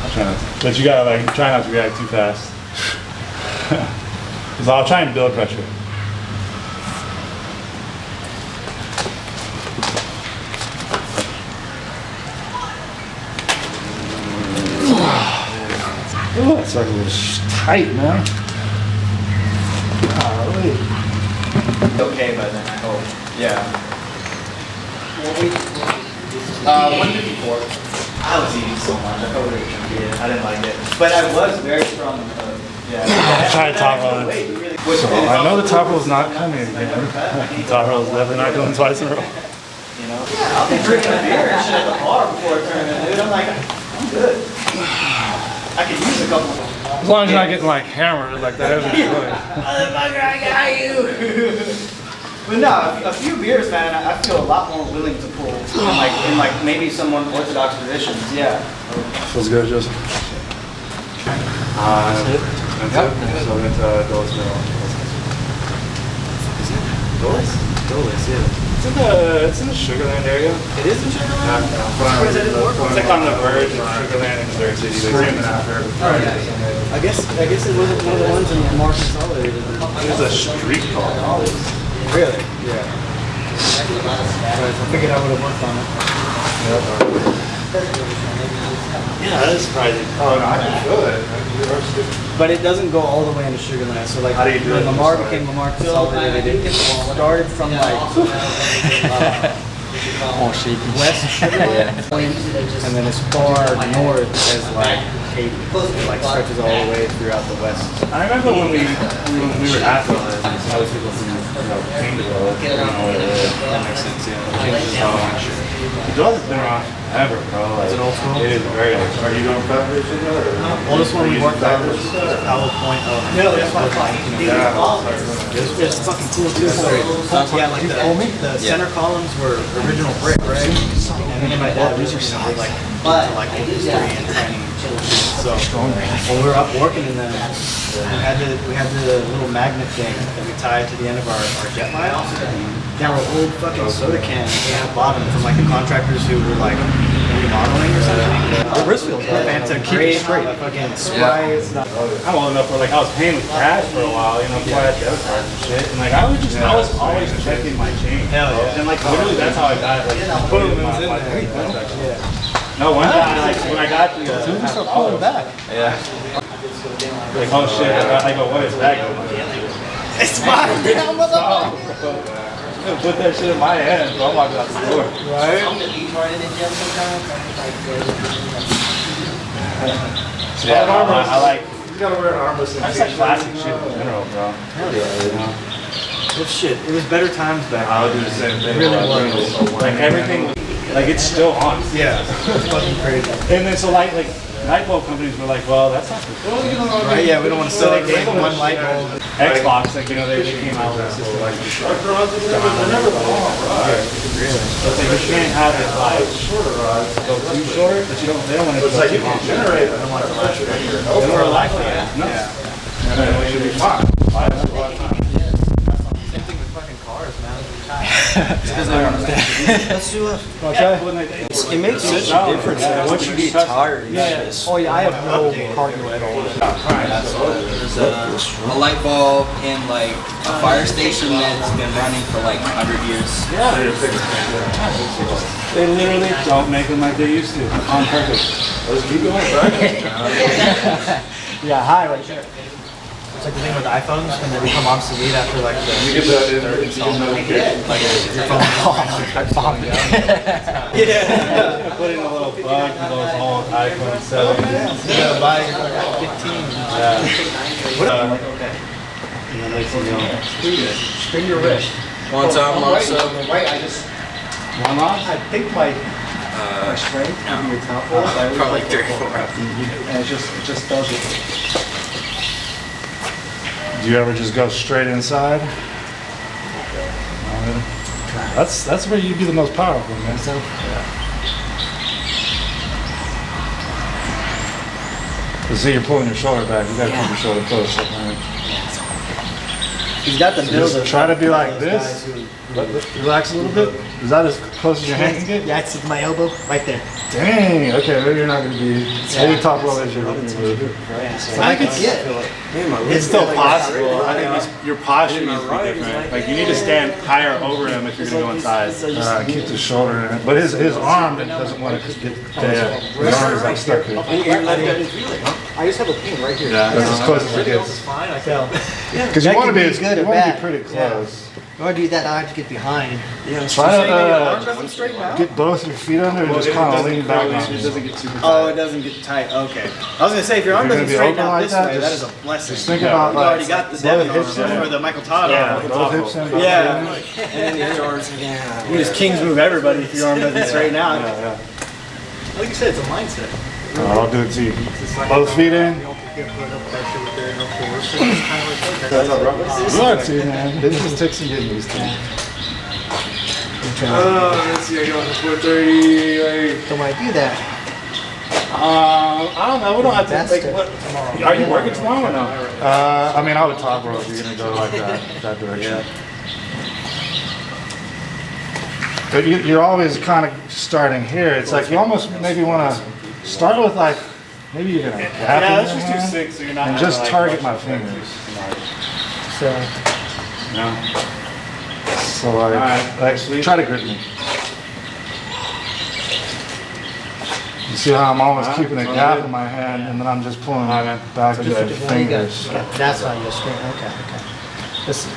I'll try not to. But you gotta like try not to react too fast. Because I'll try and build pressure. Ooh, that circle was tight, man. Golly. Okay by then, I hope. Yeah. 154. I was eating so much. I thought we were chunky. I didn't like it. But I was very strong. Yeah. Try to top roll it. So I know the top roll's not coming again. Top roll is definitely not going twice in a row. You know? Yeah, I'll be drinking a beer and shit at the bar before a tournament, dude. I'm like, I'm good. I could use a couple. As long as you're not getting like hammered like that every day. Motherfucker, I got you. But no, a few beers, man, I feel a lot more willing to pull in like maybe some more orthodox positions. Yeah. Feels good, Joseph. That's it. So we're going to Dulles. Doors? Dulles, It's in the Sugarland area. It is in Sugarland? It's like on the verge of Sugarland and Missouri City. Like same after. I guess it wasn't one of the ones in Lamar Consolidated. There's a street called Hollis. Really? Yeah. I figured I would have worked on it. Yeah, that is surprising. Oh no, I can feel it. But it doesn't go all the way into Sugarland. So like How do you do when it? Lamar became Lamar Consolidated, it started from like West Sugarland, and then as far north as like Katy. It like stretches all the way throughout the west. I remember when we were at the I was people from came to That makes sense, yeah. Dulles has been around forever, bro. Like, Is it old school? It is very old. Are you going factory shit or? Oldest one we worked on was Powell Point. No, that's my point. It's fucking cool too. Yeah, like the center columns were original brick, right? And then my dad was like old history and training. So when we were up working in them, we had the little magnet thing that we tied to the end of our jet line. There were old fucking soda cans at the bottom from like the contractors who were like remodeling or something. The Wristfields, man, to keep it straight. Fucking Sprite. I'm old enough where like I was paying with cash for a while, you know, before I had debit cards and shit. And like I was always checking my change. Hell yeah. And like literally that's how I got like Boom, my it was in there. Yeah. No, one time like when I got the Start pulling back. yeah. Like oh shit, I go what is that? It's mine. Put that shit in my hand, so I'm walking out the door. Right? Yeah, I like. You gotta wear an armless. I just like classic shit in general, bro. Hell yeah. Well, shit, it was better times back then. I would do the same thing. It really was. Like everything, like it's still on. Yeah. It's fucking crazy. And then so like light bulb companies were like, well, that's not the Right, yeah, we don't want to sell it for one light bulb. Xbox, like you know, they came out with a system like it's like you can't have it like shorter rods go too short, but they don't want it to go too long. Generate. They don't want it to last your year. They were like that. No. And it should be fine. Same thing with fucking cars, man. Because they don't understand. Let's do it. It makes such a difference. Like, once you get tired, Yeah. Oh yeah, I have no cardio at all. There's a light bulb in like a fire station that's been running for like 100 years. They literally don't make them like they used to on purpose. Let's keep going, Yeah, hi, right there. It's like the thing with iPhones when they become obsolete after like the third installment. Like your phone Yeah. Put in a little bug for those old iPhone 7. You gotta buy like 15. Yeah. And then next thing you know, Spin your wrist. One time also. Right, I just, one on? I think my strength in your top hole. Probably 3 or 4. And it just does it. Do you ever just go straight inside? That's where you'd be the most powerful, man. So, yeah. See, you're pulling your shoulder back. You gotta keep your shoulder close. Man. He's got the build. Just try to be like this. Relax a little bit. Is that as close as your hand can get? Yeah, it's my elbow right there. Dang. Okay, maybe you're not gonna be. Maybe top roll is your. I could get it. It's still possible. I think your posture needs to be different. Like you need to stand higher over him if you're gonna go inside. Keep the shoulder in it. But his arm doesn't want to get. Yeah. His arm is like stuck here. I just have a pain right here. Yeah, that's as close as it gets. Fine, I felt. Because you want to be good or you want to bad. be pretty close. In order to do that, I have to get behind. Try to get both your feet under and just kind of lean back on it. Oh, it doesn't get tight. Okay. I was gonna say if your arm You're doesn't gonna be straighten open out like this that, way, that is just- a blessing. Just think about You like already got the Devin arm or the Michael Todd arm. both hips in. Yeah. And then the other arm's like, yeah. You just kings move everybody if your arm doesn't straighten out. Yeah. Like you said, it's a mindset. I'll do it to you. Both feet in. You are too, man. This just takes some getting used to. Let's see, I got 4:30. So when I do that, I don't know. We don't have to. that's Like, it. what? Are you working tomorrow or no? I mean, I would top roll if you're gonna go like that direction. But you're always kind of starting here. It's like you almost maybe want to start with like maybe even a gap Yeah, in let's your just do hand 6 so you're not and having just to, like, target rush my it. fingers. So, No. So like, Alright, try to grip me. You see how I'm always keeping a gap in my hand and then I'm just pulling back with my fingers. that's how you're straight. Okay. Listen.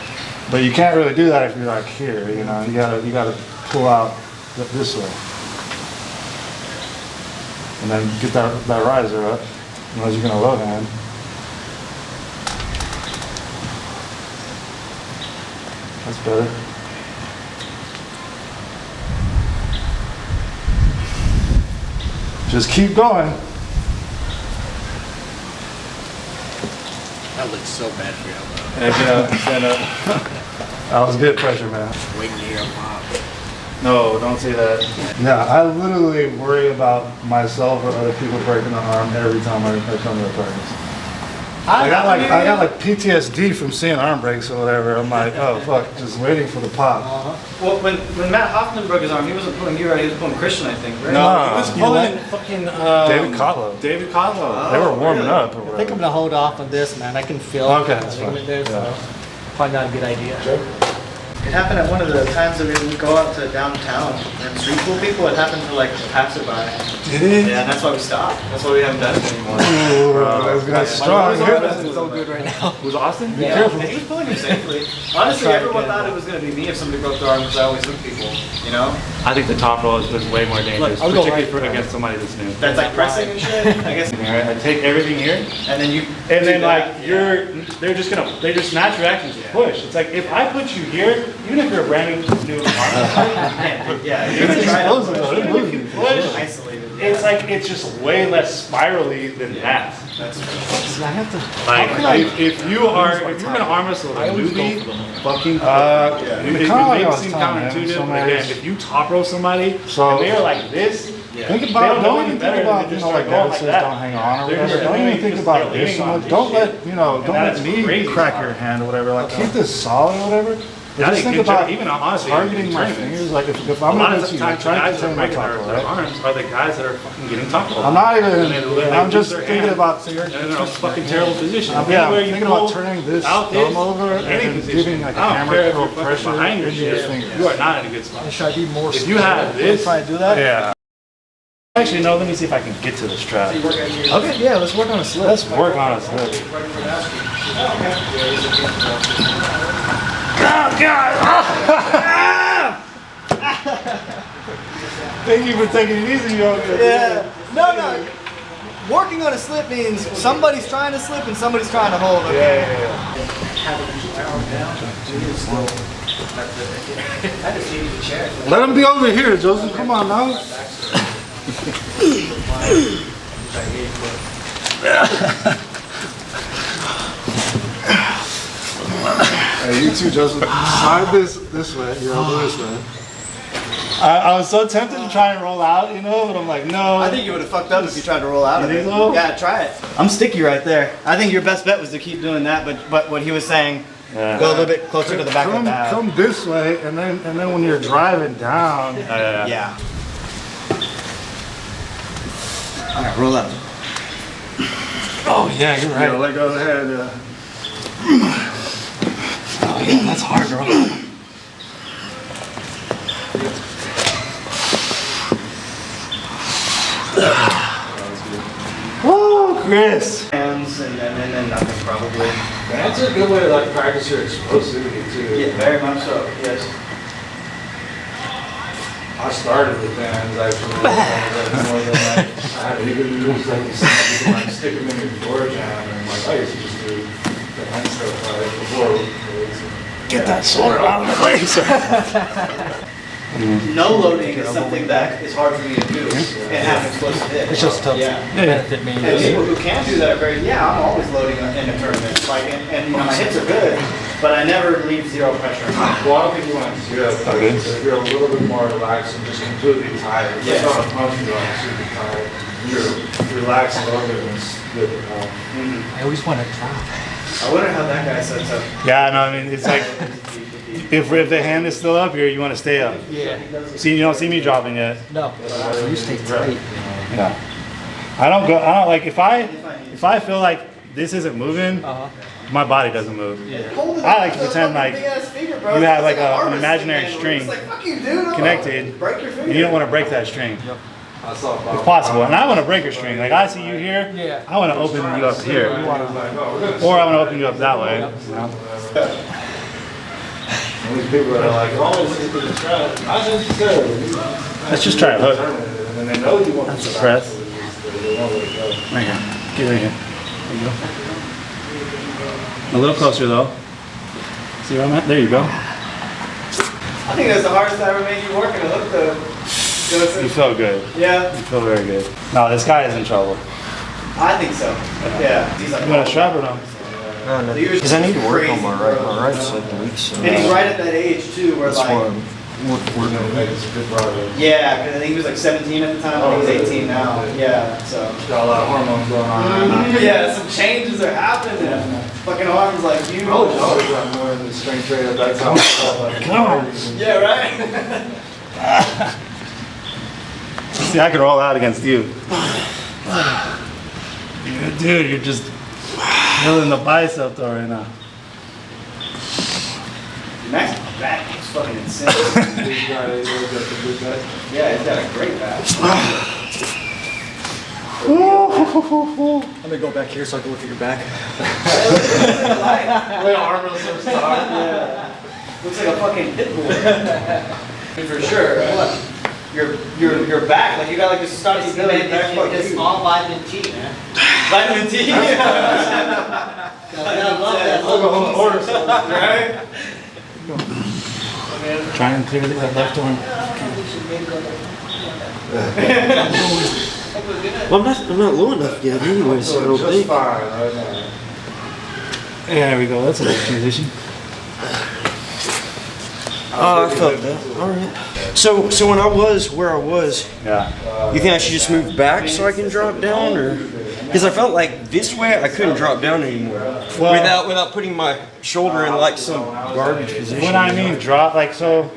But you can't really do that if you're like here, you know. You gotta pull out this way. And then get that riser up, unless you're gonna low hand. That's better. Just keep going. That looks so bad for you, Yeah, get up, stand up. That was good pressure, man. bro. Waiting to hear a pop. No, don't say that. Yeah, I literally worry about myself or other people breaking the arm every time I come to a practice. I got like PTSD from seeing arm breaks or whatever. I'm like, oh fuck, just waiting for the pop. Well, when Matt Hoffman broke his arm, he wasn't pulling you right, he was pulling Christian, I think, right? No, he was you pulling fucking David Cotlow. David Cotlow. They were warming up or I think I'm whatever. gonna hold off on this, man. I can feel Okay, the that's fine. ligament there, so Yeah. probably not a good idea. It happened at one of the times that we would go out to downtown and street pool people. It happened to like a passerby. Did it? Yeah, and that's why we stopped. That's why we haven't done it anymore. That's strong. It's so good right now. Was Austin? Be careful. And he was pulling him safely. Honestly, everyone thought it was going to be me if somebody broke their arm because I always hook people, you know? I think the top roll is way more dangerous, I'll go particularly right. against somebody that's new. That's like pressing and shit, I guess. Alright, I take everything here, And then you. and then do that. like they just natural reaction is push. It's like if I put you here, even if you're a brand new Yeah, It's you're going to try explosive to though. It moves you. push, isolated. it's like it's just way less spirally than that. That's Listen, I have to. Like if you're gonna arm wrestle a newbie, fucking Kinda it like I may was seem telling him, counterintuitive, so but maybe again, it's- if you top row somebody So- and they're like this, Think They about, don't know don't any even better think than about, to you just know, like start going Dad like says that. don't hang on or They're whatever. just Don't doing even it think just about they're this leaning so on much. this Don't shit. let, you know, don't And let that's me crazy. crack your hand or whatever. Like keep this solid or whatever. But I just think think good about job, even honestly, targeting in my tournaments. fingers. Like if A I'm lot gonna of get you, times the try to guys that contain are my breaking top their row, right? arms are the guys that are fucking getting top roll. I'm not And they even, lose I'm just their thinking hand. about, They're in a fucking terrible position. I'm Anywhere you thinking pull about turning this out thumb over and any then position. giving like a I don't hammer care if throw you're fucking pressure behind your into your shit. fingers. You are not in a good spot. Should I be more? If you have this, Try to do that? Yeah. actually no. Let me see if I can get to the strap. Okay, yeah. Let's work on a slip. Let's work on it. Slip. Oh God! Thank you for taking it easy, yo. Yeah. No. Working on a slip means somebody's trying to slip and somebody's trying to hold. Okay? Let him be over here, Joseph. Come on now. Hey, you too, Joseph. Slide this way. Your elbow this way. I was so tempted to try and roll out, you know, but I'm like, no. I think you would have fucked up if you tried to roll out of You it. think so? Yeah, try it. I'm sticky right there. I think your best bet was to keep doing that, but what he was saying, go a little bit closer to the back of the pad. Come this way, and then when you're driving down, Yeah. All right, roll out. Oh yeah, you're right. let go of the head. Oh yeah, that's hard, bro. Oh, Chris. Hands and then nothing probably. That's a good way to like practice your explosivity too. Yeah, very much so. Yes. I started with hands actually. More than like, I had to use like you can like stick them in your door jam and like I used to just do the hand stuff like before. Get that shoulder out of the way, sir. No loading is something that is hard for me to do and have explosive hit. It's just tough. Yeah. Benefit me. And people who can do that are very, I'm always loading in a tournament. Like, and you know, my hits are good, but I never leave zero pressure. Well, I don't think you want to do that. Okay. So if you're a little bit more relaxed and just completely tired, it's not a punch you're like super tired. You're relaxed a little bit and slip it out. I always want to drop. I wonder how that guy sets up. Yeah, no, I mean, it's like, if the hand is still up here, you want to stay up. Yeah. See, you don't see me dropping yet. No. You stay tight. Yeah. I don't like, if I feel like this isn't moving, my body doesn't move. I like to pretend like you have like an imaginary string connected, and you don't want to break that string. If possible. And I want to break your string. Like I see you here, I want to open you up here. Or I want to open you up that way. You know? These people are like, let's just try a hook. That's a press. Right here. Get right here. There you go. A little closer though. See where I'm at? There you go. I think that's the hardest I ever made you work in a hook though. You feel good. Yeah. You feel very good. No, this guy is in trouble. I think so. Yeah. He's like, You want to strap it on? No, because I need to work on my right side of the week. So. And he's right at that age too, where That's like. why I'm working. Yeah, because I think he was like 17 at the time. I think he's 18 now. Yeah, so. Got a lot of hormones going on. Yeah, some changes are happening. Fucking arms like you. I was always more in the strength trade. That's how I felt like. Come on. Yeah, right? See, I could roll out against you. Dude, you're just killing the bicep though right now. Max back is fucking insane. Yeah, he's got a great back. I'm gonna go back here so I can look at your back. Yeah. Looks like a fucking pit bull. For sure. What? Your back, like you got like this stodgy belly back. It's all vitamin T, man. Vitamin T. I love that. Right? Try and clear that left arm. Well, I'm not low enough yet, anyways. I don't Just think. fine right now. Yeah, there we go. That's a nice transition. Oh, I felt that. All right. So when I was where I was, Yeah. you think I should just move back so I can drop down, or? Because I felt like this way I couldn't drop down anymore without putting my shoulder in like some garbage position. When I mean drop, like so,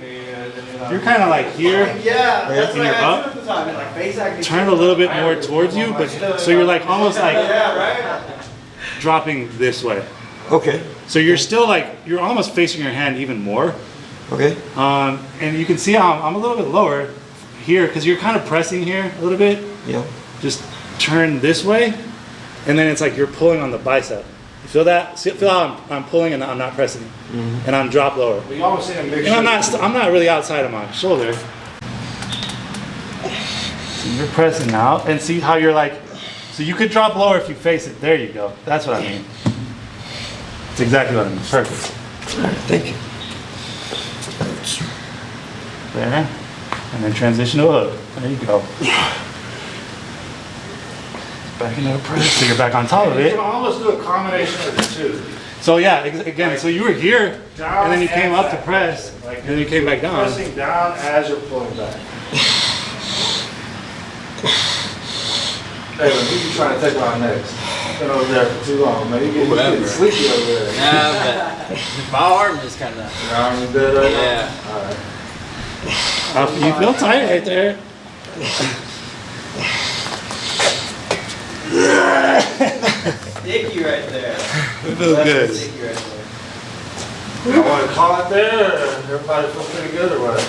you're kind of like here. Yeah, that's And what you're I up. at the time. And like face acting. Turn a little bit more towards you, but so you're like almost like Yeah, right? dropping this way. Okay. So you're still like you're almost facing your hand even more. Okay. And you can see how I'm a little bit lower here because you're kind of pressing here a little bit. Yeah. Just turn this way, and then it's like you're pulling on the bicep. You feel that? Feel how I'm pulling and I'm not pressing, and I'm drop lower. You almost see a mixture. And I'm not really outside of my shoulder. So you're pressing out, and see how you're like. So you could drop lower if you face it. There you go. That's what I mean. That's exactly what I mean. Perfect. All right. Thank you. There, and then transition to a hook. There you go. Back into a press. So you're back on top of You it. can almost do a combination of the two. So yeah, again, so you were here, and then you came up to press, and then you came back down. Pressing down as you're pulling back. Hey, who you trying to take on next? I've been over there for too long, man. You getting sleepy over there. Nah, but my arm is kind of. Your arm is dead right now? Yeah. All right. You feel tight right there. Sticky right there. It feels good. Sticky right there. You want to call it there, or everybody feel pretty good, or what?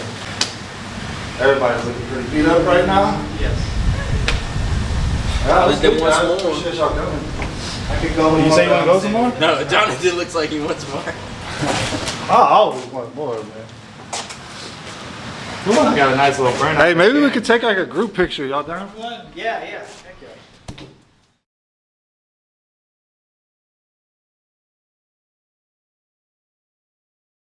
Everybody's looking pretty beat up right now? Yes. Yeah, Let's do one guys. more. Appreciate y'all coming. I could go. You say you want to go some more? No, Jonathan looks like he wants more. I always want more, man. Come on, I got a nice little burnout. Hey, maybe we could take like a group picture. Y'all down for that? Yeah, yeah. Heck yeah.